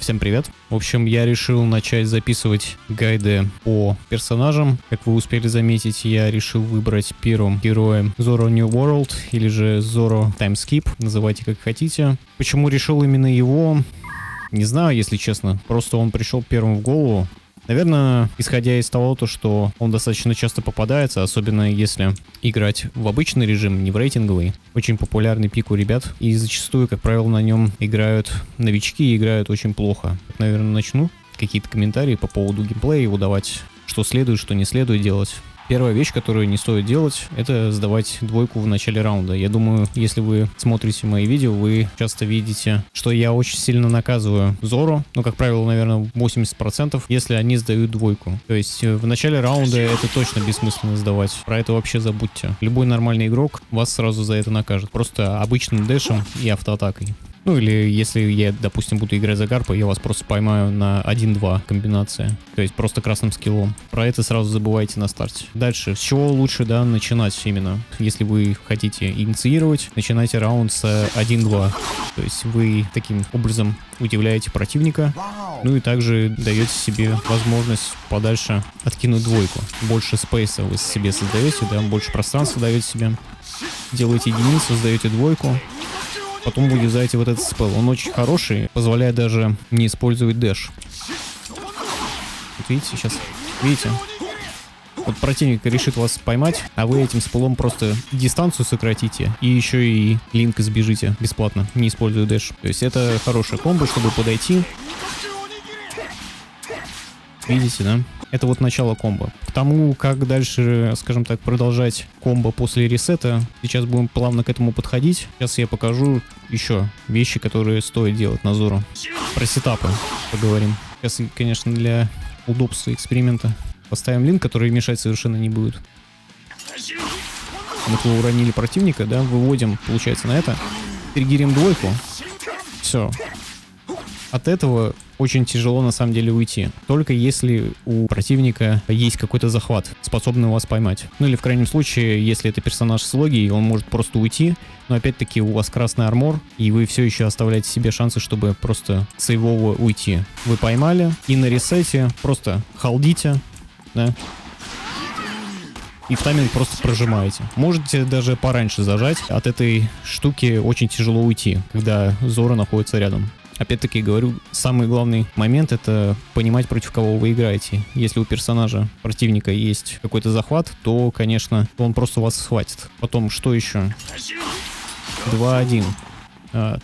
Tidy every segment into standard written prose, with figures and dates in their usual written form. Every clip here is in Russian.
Всем привет. В общем, я решил начать записывать гайды по персонажам. Как вы успели заметить, я решил выбрать первым героем Zoro New World, или же Zoro Time Skip, называйте как хотите. Почему решил именно его? Не знаю, если честно. Просто он пришел первым в голову. Наверное, исходя из того, что он достаточно часто попадается, особенно если играть в обычный режим, не в рейтинговый. Очень популярный пик у ребят, и зачастую, как правило, на нем играют новички и играют очень плохо. Наверное, начну какие-то комментарии по поводу геймплея, его давать, что следует, что не следует делать. Первая вещь, которую не стоит делать, это сдавать двойку в начале раунда. Я думаю, если вы смотрите мои видео, вы часто видите, что я очень сильно наказываю Зоро. Ну, как правило, наверное, 80%, если они сдают двойку. То есть в начале раунда это точно бессмысленно сдавать. Про это вообще забудьте. Любой нормальный игрок вас сразу за это накажет. Просто обычным дэшем и автоатакой. Ну или если я, допустим, буду играть за Гарпа, я вас просто поймаю на 1-2 комбинация. То есть просто красным скиллом. Про это сразу забывайте на старте. Дальше, с чего лучше, да, начинать именно? Если вы хотите инициировать, начинайте раунд с 1-2. То есть вы таким образом удивляете противника. Ну и также даете себе возможность подальше откинуть двойку. Больше спейса вы себе создаете, да, больше пространства даете себе. Делаете единицу, создаете двойку. Потом вы юзаете вот этот спел. Он очень хороший, позволяет даже не использовать дэш. Вот видите, сейчас. Видите? Вот противник решит вас поймать, а вы этим спелом просто дистанцию сократите и еще и линк сбежите бесплатно, не используя дэш. То есть это хорошая комбо, чтобы подойти. Видите, да? Это вот начало комбо. К тому, как дальше, скажем так, продолжать комбо после ресета, сейчас будем плавно к этому подходить. Сейчас я покажу еще вещи, которые стоит делать на Зоро. Про сетапы поговорим. Сейчас, конечно, для удобства эксперимента поставим линк, который мешать совершенно не будет. Вот вы уронили противника, да, выводим, получается, на это. Триггерим двойку. Все. От этого очень тяжело на самом деле уйти. Только если у противника есть какой-то захват, способный вас поймать. Ну или в крайнем случае, если это персонаж с логией, он может просто уйти. Но опять-таки у вас красный армор, и вы все еще оставляете себе шансы, чтобы просто сейвово уйти. Вы поймали, и на ресете просто халдите, да. И в тайминг просто прожимаете. Можете даже пораньше зажать. От этой штуки очень тяжело уйти, когда Зоро находится рядом. Опять-таки говорю, самый главный момент — это понимать, против кого вы играете. Если у персонажа противника есть какой-то захват, то, конечно, он просто вас схватит. Потом, что еще? 2-1.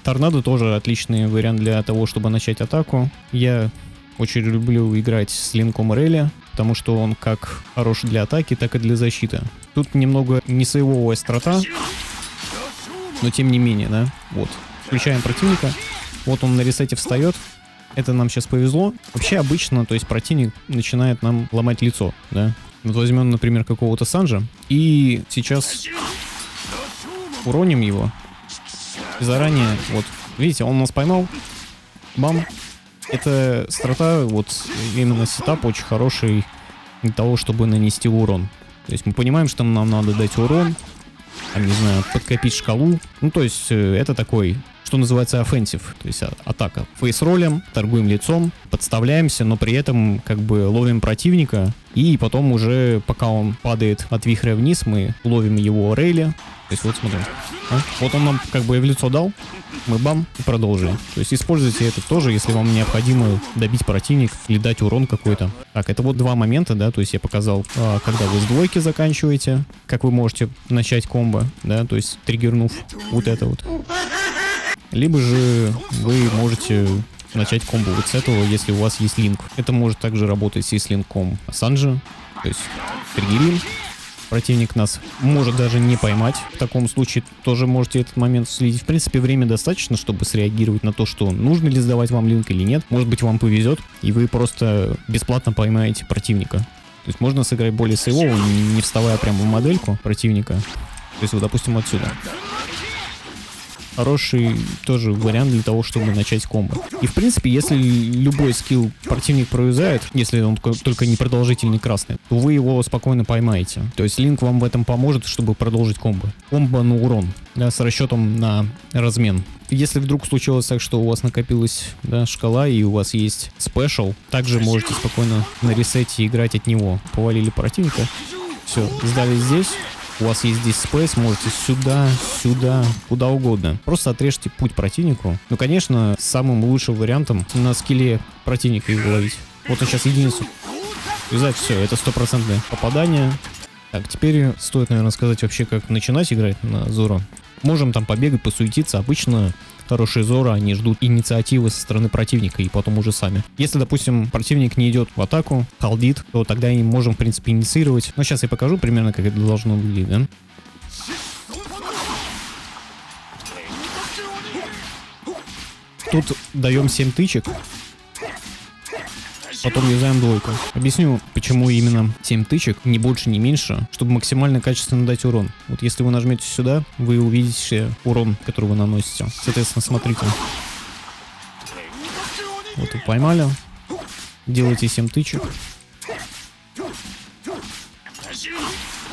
Торнадо тоже отличный вариант для того, чтобы начать атаку. Я очень люблю играть с линком Реля, потому что он как хорош для атаки, так и для защиты. Тут немного не сейвовая острота, но тем не менее, да. Вот. Включаем противника. Вот он на ресете встает. Это нам сейчас повезло. Вообще обычно, то есть противник начинает нам ломать лицо, да. Вот возьмем, например, какого-то Санджа. И сейчас уроним его. И заранее, вот, видите, он нас поймал. Бам. Это строта, вот именно сетап очень хороший для того, чтобы нанести урон. То есть мы понимаем, что нам надо дать урон. Там, не знаю, подкопить шкалу. Ну, то есть это такой, что называется, офенсив, то есть атака. Фейс-ролем, торгуем лицом, подставляемся, но при этом как бы ловим противника, и потом уже, пока он падает от вихря вниз, мы ловим его рейли. То есть вот смотрим. Вот он нам как бы в лицо дал, мы бам, и продолжим. То есть используйте это тоже, если вам необходимо добить противника или дать урон какой-то. Так, это вот два момента, да, то есть я показал, когда вы с двойки заканчиваете, как вы можете начать комбо, да, то есть триггернув вот это вот. Либо же вы можете начать комбо вот с этого, если у вас есть линк. Это может также работать и с линком Санджи. То есть триггерим. Противник нас может даже не поймать. В таком случае тоже можете этот момент следить. В принципе, время достаточно, чтобы среагировать на то, что нужно ли сдавать вам линк или нет. Может быть, вам повезет, и вы просто бесплатно поймаете противника. То есть можно сыграть более сейвово, не вставая прямо в модельку противника. То есть, вот, допустим, отсюда. хороший тоже вариант для того, чтобы начать комбо. И в принципе, если любой скилл противник проюзает, если он только не продолжительный красный, то вы его спокойно поймаете. То есть Линк вам в этом поможет, чтобы продолжить комбо. Комбо на урон, да, с расчетом на размен. Если вдруг случилось так, что у вас накопилась, да, шкала и у вас есть спешл, также можете спокойно на ресете играть от него. Повалили противника. Все, сдали здесь. У вас есть здесь спейс, можете сюда, сюда, куда угодно. Просто отрежьте путь противнику. Ну, конечно, самым лучшим вариантом на скилле противника его ловить. Вот он сейчас единицу. Юзать, все, это 100% попадание. Так, теперь стоит, наверное, сказать вообще, как начинать играть на Зоро. Можем там побегать, посуетиться. Обычно хорошие Зоро, они ждут инициативы со стороны противника и потом уже сами. Если, допустим, противник не идет в атаку, халдит, то тогда и можем, в принципе, инициировать. Но сейчас я покажу примерно, как это должно выглядеть, да? Тут даем 7 тычек. Потом юзаем двойку. Объясню, почему именно 7 тычек, ни больше, ни меньше, чтобы максимально качественно дать урон. Вот если вы нажмете сюда, вы увидите урон, который вы наносите. Соответственно, смотрите. Вот вы поймали. Делайте 7 тычек.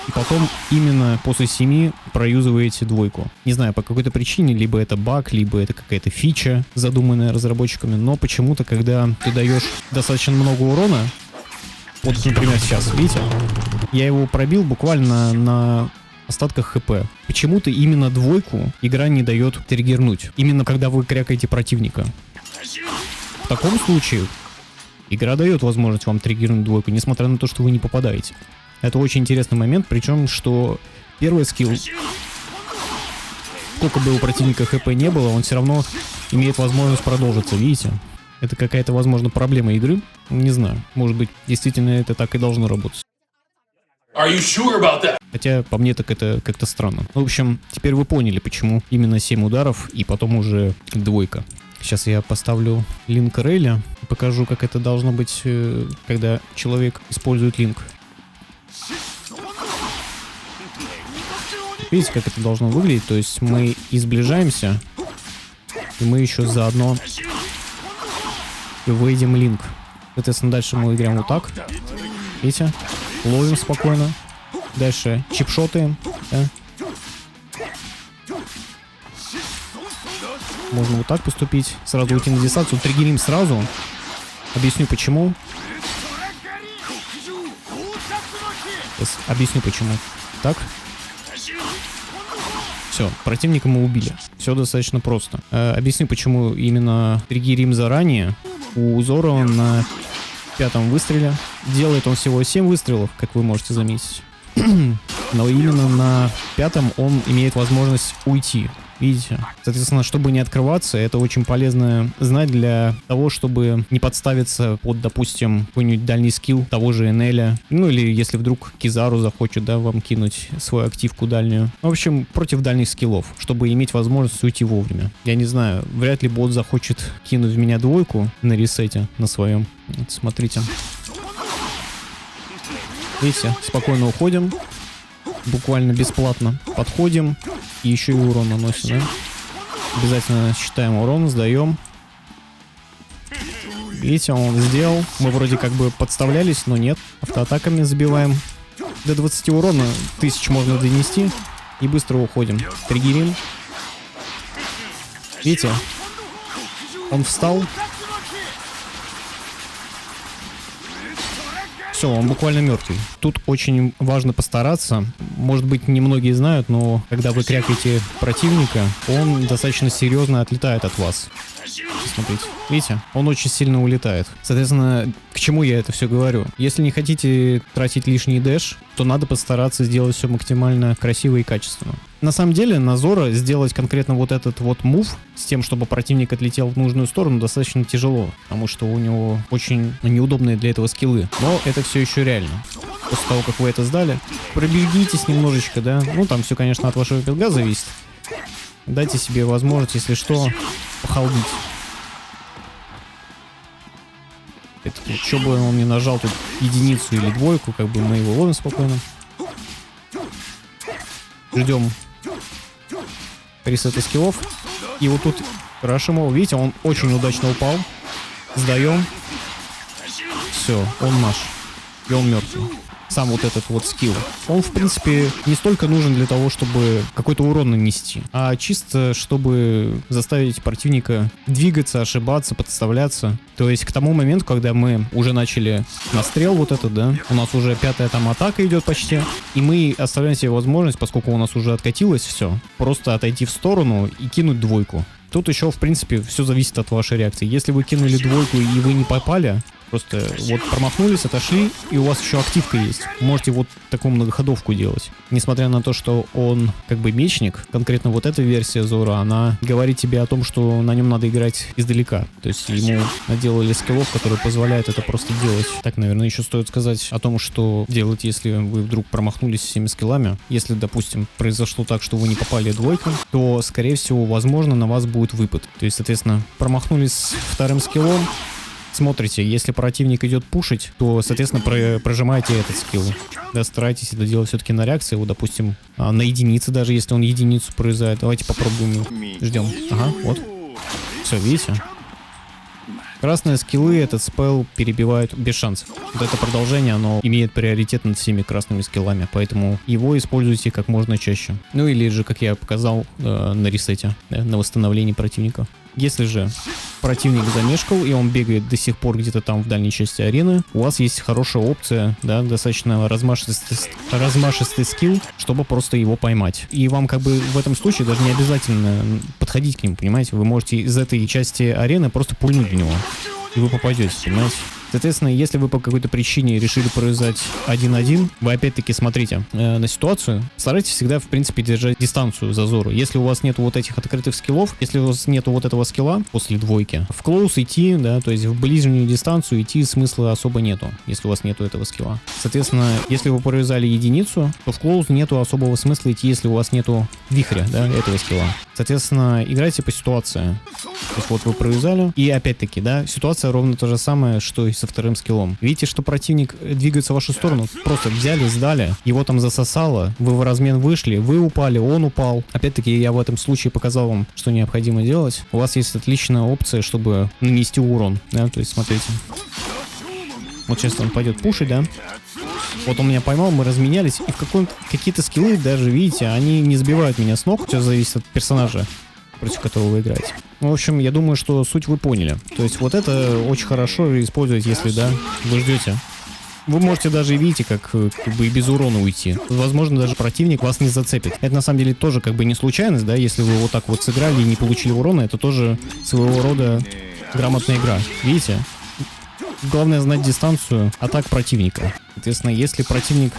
И потом именно после 7 проюзываете двойку. Не знаю, по какой-то причине, либо это баг, либо это какая-то фича, задуманная разработчиками, но почему-то, когда ты даешь достаточно много урона, вот, например, сейчас, видите, я его пробил буквально на остатках хп. Почему-то именно двойку игра не дает триггернуть, именно когда вы крякаете противника. В таком случае игра дает возможность вам триггернуть двойку, несмотря на то, что вы не попадаете. Это очень интересный момент, причем, что первый скилл, сколько бы у противника хп не было, он все равно имеет возможность продолжиться, видите? Это какая-то, возможно, проблема игры, не знаю, может быть, действительно это так и должно работать. Are you sure about that? Хотя, по мне, так это как-то странно. В общем, теперь вы поняли, почему именно 7 ударов и потом уже двойка. Сейчас я поставлю линк рейля и покажу, как это должно быть, когда человек использует линк. Видите, как это должно выглядеть? То есть мы изближаемся, и мы еще заодно выйдем линк. Соответственно, дальше мы играем вот так. Видите? Ловим спокойно. Дальше чипшотаем. Да? Можно вот так поступить. Сразу уйти на дистанцию. Триггерим сразу. Объясню почему. Сейчас объясню почему. Так. Все, противника мы убили. Все достаточно просто. Объясню, почему именно триггерим заранее. У Зоро на 5-м выстреле делает он всего 7 выстрелов, как вы можете заметить. Но именно на 5-м он имеет возможность уйти. Видите? Соответственно, чтобы не открываться, это очень полезно знать для того, чтобы не подставиться под, допустим, какой-нибудь дальний скилл того же Энеля. Ну или если вдруг Кизару захочет, да, вам кинуть свою активку дальнюю. В общем, против дальних скиллов, чтобы иметь возможность уйти вовремя. Я не знаю, вряд ли бот захочет кинуть в меня двойку на ресете на своем. Вот, смотрите. Видите? Спокойно уходим. Буквально бесплатно подходим. И еще и урон наносим, да? Обязательно считаем урон, сдаем. Видите, он сделал. Мы вроде как бы подставлялись, но нет. Автоатаками забиваем. До 20 урона 1000 можно донести. И быстро уходим. Триггерим. Видите? Он встал. Все, он буквально мертвый. Тут очень важно постараться. Может быть, немногие знают, но когда вы крякаете противника, он достаточно серьезно отлетает от вас. Смотрите, видите? Он очень сильно улетает. Соответственно, к чему я это все говорю? Если не хотите тратить лишний дэш, то надо постараться сделать все максимально красиво и качественно. На самом деле, на Зоро сделать конкретно вот этот вот мув с тем, чтобы противник отлетел в нужную сторону, достаточно тяжело, потому что у него очень неудобные для этого скиллы. Но это все еще реально. После того, как вы это сдали, пробегитесь немножечко, да? Ну, там все, конечно, от вашего билда зависит. Дайте себе возможность, если что, похалдить. Что бы он не нажал тут единицу или двойку, как бы мы его ловим спокойно. Ждем ресета скиллов. И вот тут Рашимов, видите, он очень удачно упал. Сдаем. Все, он наш. И он мертвый. Сам вот этот вот скилл. Он, в принципе, не столько нужен для того, чтобы какой-то урон нанести, а чисто, чтобы заставить противника двигаться, ошибаться, подставляться. То есть к тому моменту, когда мы уже начали настрел вот этот, да, у нас уже 5-я там атака идет почти, и мы оставляем себе возможность, поскольку у нас уже откатилось все, просто отойти в сторону и кинуть двойку. Тут еще, в принципе, все зависит от вашей реакции. Если вы кинули двойку и вы не попали, просто вот промахнулись, отошли, и у вас еще активка есть. Можете вот такую многоходовку делать. Несмотря на то, что он как бы мечник, конкретно вот эта версия Зора, она говорит тебе о том, что на нем надо играть издалека. То есть ему наделали скиллов, которые позволяют это просто делать. Так, наверное, еще стоит сказать о том, что делать, если вы вдруг промахнулись всеми скиллами. Если, допустим, произошло так, что вы не попали двойкой, то, скорее всего, возможно, на вас будет выпад. То есть, соответственно, промахнулись с вторым скиллом, смотрите, если противник идет пушить, то, соответственно, прожимаете этот скилл. Да, старайтесь это делать все-таки на реакции, вот, допустим, на единице, даже если он единицу производит. Давайте попробуем. Ждем. Ага, вот. Все, видите? Красные скиллы этот спел перебивают без шансов. Вот это продолжение, оно имеет приоритет над всеми красными скиллами, поэтому его используйте как можно чаще. Ну или же, как я показал на ресете, да, на восстановлении противника. Если же противник замешкал и он бегает до сих пор где-то там в дальней части арены, у вас есть хорошая опция, да, достаточно размашистый скилл, чтобы просто его поймать. И вам как бы в этом случае даже не обязательно подходить к нему, понимаете? Вы можете из этой части арены просто пульнуть в него, и вы попадете, понимаете? Соответственно, если вы по какой-то причине решили провязать 1-1, вы опять-таки смотрите на ситуацию, старайтесь всегда, в принципе, держать дистанцию зазору. Если у вас нету вот этих открытых скиллов, если у вас нету вот этого скилла после двойки, в клоус идти, да, то есть в ближнюю дистанцию идти смысла особо нету, если у вас нету этого скилла. Соответственно, если вы провязали единицу, то в клоус нету особого смысла идти, если у вас нету вихря, да, этого скилла. Соответственно, играйте по ситуации. То есть вот вы провязали, и опять-таки, да, ситуация ровно то же самое, что и со вторым скиллом. Видите, что противник двигается в вашу сторону, просто взяли, сдали, его там засосало, вы в размен вышли, вы упали, он упал. Опять-таки, я в этом случае показал вам, что необходимо делать. У вас есть отличная опция, чтобы нанести урон, да, то есть смотрите. Вот сейчас он пойдет пушить, да. Вот он меня поймал, мы разменялись, и в какие-то скиллы даже, видите, они не сбивают меня с ног, все зависит от персонажа, против которого вы играете. В общем, я думаю, что суть вы поняли. То есть вот это очень хорошо использовать, если, да, вы ждете. Вы можете даже, видите, как бы и без урона уйти. Возможно, даже противник вас не зацепит. Это на самом деле тоже как бы не случайность, да, если вы вот так вот сыграли и не получили урона, это тоже своего рода грамотная игра. Видите? Главное знать дистанцию атак противника. Соответственно, если противник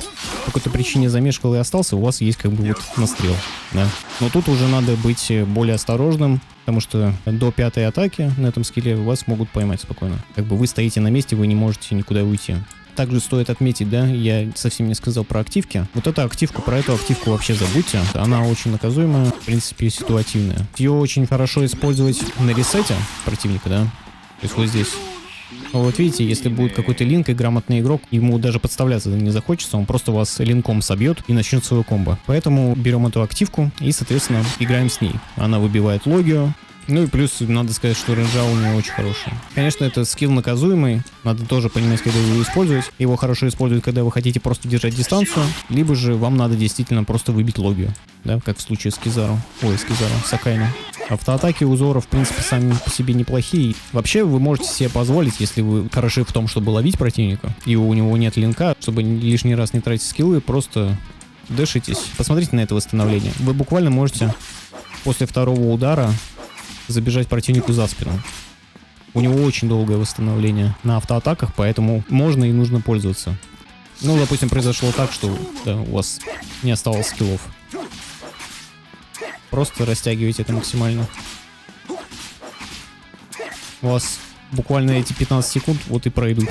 по какой-то причине замешкал и остался, у вас есть как бы вот настрел, да. Но тут уже надо быть более осторожным, потому что до 5-й атаки на этом скилле вас могут поймать спокойно. Как бы вы стоите на месте, вы не можете никуда уйти. Также стоит отметить, да, я совсем не сказал про активки. Вот эту активку, про эту активку вообще забудьте. Она очень наказуемая, в принципе, ситуативная. Ее очень хорошо использовать на ресете противника, да. То есть вот здесь. Вот видите, если будет какой-то линк и грамотный игрок, ему даже подставляться не захочется, он просто вас линком собьет и начнет свою комбо. Поэтому берем эту активку и, соответственно, играем с ней. Она выбивает логию. Ну и плюс, надо сказать, что рейнджа у нее очень хорошая. Конечно, это скилл наказуемый, надо тоже понимать, когда его использовать. Его хорошо использовать, когда вы хотите просто держать дистанцию, либо же вам надо действительно просто выбить логию, да, как в случае с Кизару. Ой, с Кизару, с Акайна. Автоатаки у Зора, в принципе, сами по себе неплохие. Вообще, вы можете себе позволить, если вы хороши в том, чтобы ловить противника, и у него нет линка, чтобы лишний раз не тратить скиллы, просто дэшитесь. Посмотрите на это восстановление. Вы буквально можете после второго удара забежать противнику за спину. У него очень долгое восстановление на автоатаках, поэтому можно и нужно пользоваться. Ну, допустим, произошло так, что да, у вас не осталось скиллов. Просто растягивайте это максимально. У вас буквально эти 15 секунд вот и пройдут.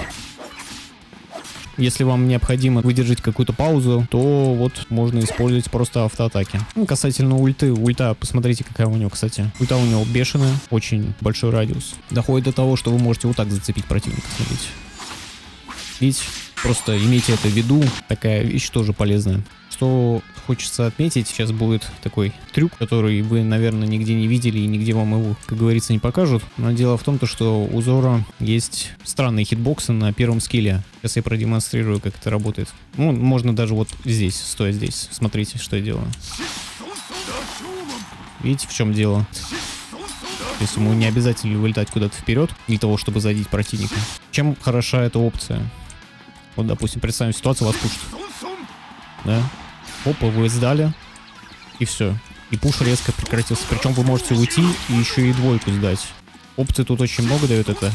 Если вам необходимо выдержать какую-то паузу, то вот можно использовать просто автоатаки. Ну, касательно ульты. Ульта, посмотрите, какая у него, кстати. Ульта у него бешеная, очень большой радиус. Доходит до того, что вы можете вот так зацепить противника, смотрите. Видите? Просто имейте это в виду, такая вещь тоже полезная. Что хочется отметить, сейчас будет такой трюк, который вы, наверное, нигде не видели и нигде вам его, как говорится, не покажут. Но дело в том, что у Зора есть странные хитбоксы на первом скилле. Сейчас я продемонстрирую, как это работает. Ну, можно даже вот здесь, стоя здесь. Смотрите, что я делаю. Видите, в чем дело? То есть ему не обязательно вылетать куда-то вперед для того, чтобы задеть противника. Чем хороша эта опция? Вот, допустим, представим ситуацию, вас пушат. Да? Опа, вы сдали. И все. И пуш резко прекратился. Причем вы можете уйти и еще и двойку сдать. Опций тут очень много дает эта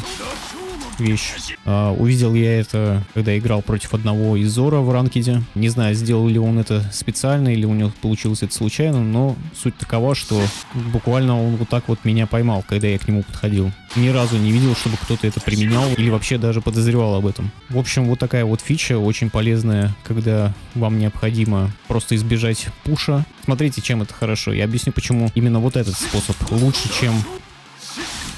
вещь. Увидел я это, когда играл против одного из Зора в ранкеде. Не знаю, сделал ли он это специально или у него получилось это случайно, но суть такова, что буквально он вот так вот меня поймал, когда я к нему подходил. Ни разу не видел, чтобы кто-то это применял или вообще даже подозревал об этом. В общем, вот такая вот фича, очень полезная, когда вам необходимо просто избежать пуша. Смотрите, чем это хорошо. Я объясню, почему именно вот этот способ лучше, чем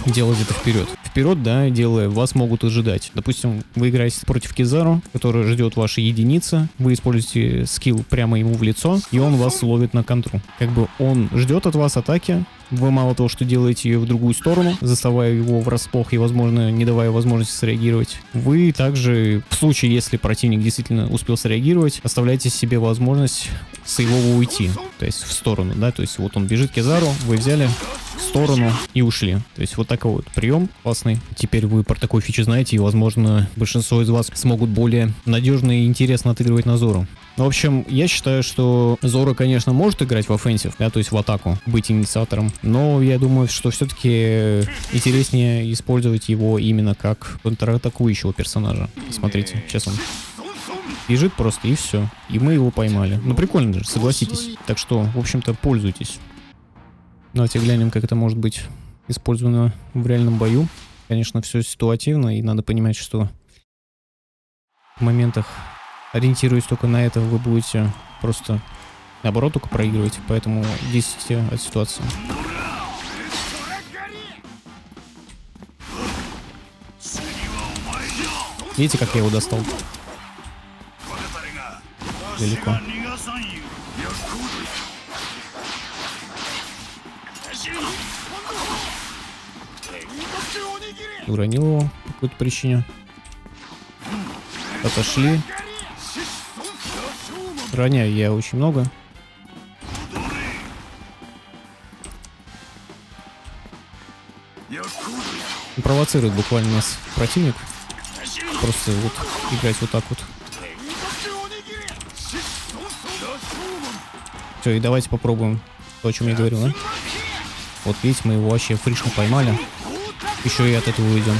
делать это вперед. Вперед, да, делая, вас могут ожидать. Допустим, вы играете против Кизару, который ждет ваши единицы. Вы используете скилл прямо ему в лицо, и он вас ловит на контру. Как бы он ждет от вас атаки. Вы мало того, что делаете ее в другую сторону, заставая его врасплох и, возможно, не давая возможности среагировать. Вы также, в случае, если противник действительно успел среагировать, оставляете себе возможность сейвово уйти. То есть в сторону, да, то есть вот он бежит к Кизару, вы взяли в сторону и ушли. То есть вот такой вот прием классный. Теперь вы про такую фичу знаете, и, возможно, большинство из вас смогут более надежно и интересно отыгрывать на Зору. В общем, я считаю, что Зора, конечно, может играть в офенсив, да, то есть в атаку, быть инициатором, но я думаю, что все-таки интереснее использовать его именно как контратакующего персонажа. Смотрите, сейчас он бежит просто и все, и мы его поймали. Ну прикольно же, согласитесь. Так что, в общем-то, пользуйтесь. Давайте глянем, как это может быть использовано в реальном бою. Конечно, все ситуативно, и надо понимать, что в моментах, ориентируясь только на это, вы будете просто наоборот только проигрывать, поэтому действуйте от ситуации. Видите, как я его достал? Далеко. Уронил его по какой-то причине. Отошли. Роняю я очень много. Провоцирует буквально нас противник. Просто вот играть вот так вот. Все, и давайте попробуем то, о чем я говорил, да? Вот видите, мы его вообще фришно поймали. Еще и от этого уйдем.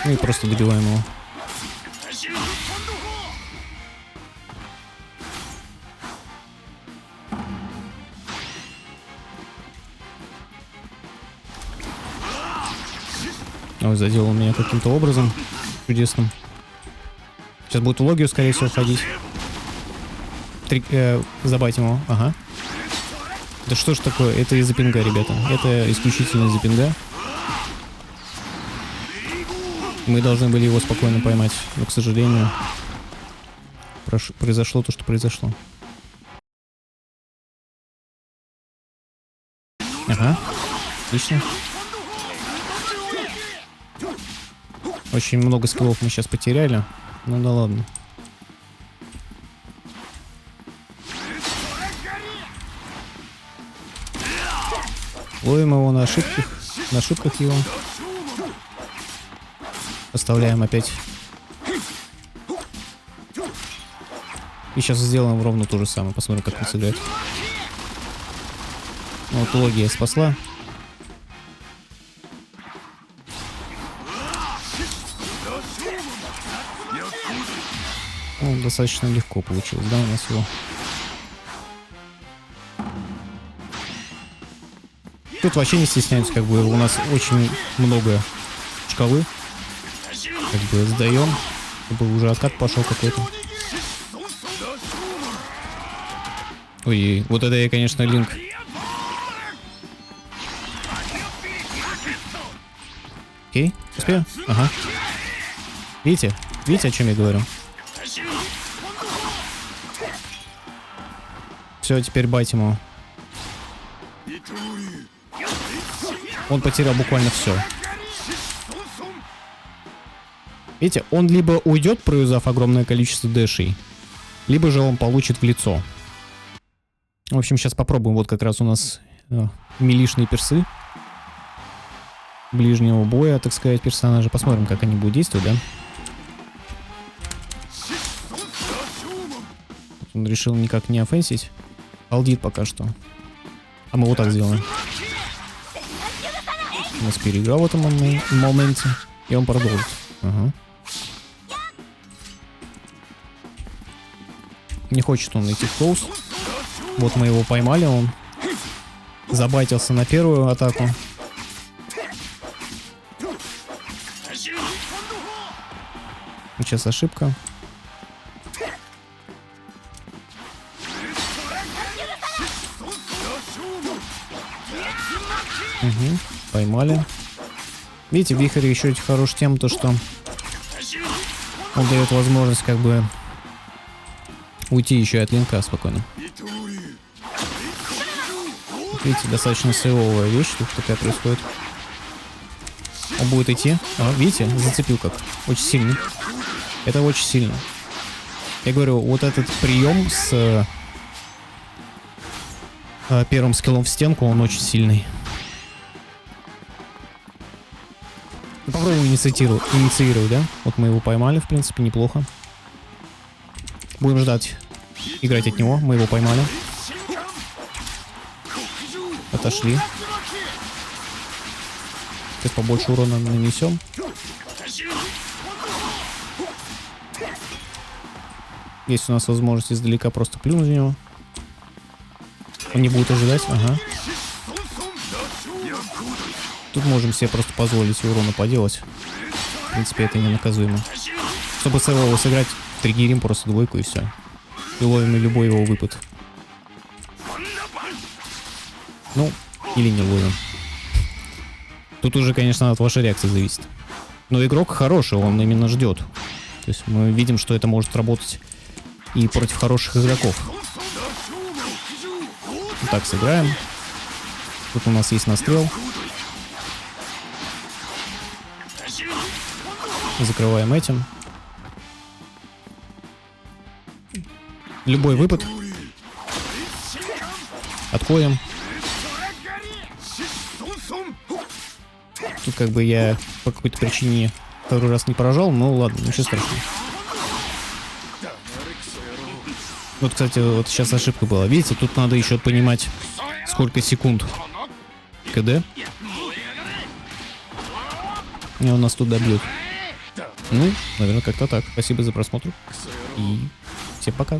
Ну и просто добиваем его. Ой, задел он меня каким-то образом чудесным. Сейчас будет в логию, скорее всего, ходить. Забайтим его. Ага. Да что ж такое? Это из-за пинга, ребята. Это исключительно из-за пинга. Мы должны были его спокойно поймать. Но, к сожалению, произошло то, что произошло. Ага. Отлично. Очень много скиллов мы сейчас потеряли. Ну да ладно. Ловим его на ошибках его. Оставляем опять. И сейчас сделаем ровно то же самое. Посмотрим, как он сыграет. Вот логия спасла. Ну, достаточно легко получилось, да, у нас его. Тут вообще не стесняемся, как бы у нас очень много шкалы. Как бы сдаем, чтобы уже откат пошел какой-то. Ой, вот это я, конечно, линк. Окей, успею? Ага. Видите? Видите, о чем я говорю? Все, теперь бать ему. Он потерял буквально все. Видите, он либо уйдет, провязав огромное количество дэшей, либо же он получит в лицо. В общем, сейчас попробуем. Вот как раз у нас милишные персы. Ближнего боя, так сказать, персонажа. Посмотрим, как они будут действовать, да? Он решил никак не офенсить. Алдит пока что. А мы вот так сделаем. У нас переиграл в этом моменте. И он продолжит. Ага. Не хочет он идти в клоус. Вот мы его поймали, он забайтился на первую атаку. Сейчас ошибка. Угу, поймали. Видите, вихрь еще хорош тем, то что он дает возможность как бы уйти еще от линка спокойно. Видите, достаточно сейвовая вещь тут такая происходит. Он будет идти. А, видите, зацепил как. Очень сильно. Это очень сильно. Я говорю, вот этот прием с первым скиллом в стенку, он очень сильный. Попробуем инициировать, да? Вот мы его поймали, в принципе, неплохо. Будем ждать, играть от него. Мы его поймали. Отошли. Сейчас побольше урона нанесем. Есть у нас возможность издалека просто плюнуть в него. Он не будет ожидать. Ага. Тут можем себе просто позволить урона поделать. В принципе, это не наказуемо. Чтобы сейвово сыграть, триггерим просто двойку и все. И ловим любой его выпад. Ну, или не ловим. Тут уже, конечно, от вашей реакции зависит. Но игрок хороший, он именно ждет. То есть мы видим, что это может работать и против хороших игроков. Вот так сыграем. Тут у нас есть настрел. Закрываем этим. Любой выпад. Отходим. Тут как бы я по какой-то причине второй раз не поражал, но ладно, ничего страшного. Вот, кстати, вот сейчас ошибка была. Видите, тут надо еще понимать, сколько секунд КД. И он нас тут добьет. Ну, наверное, как-то так. Спасибо за просмотр. И всем пока.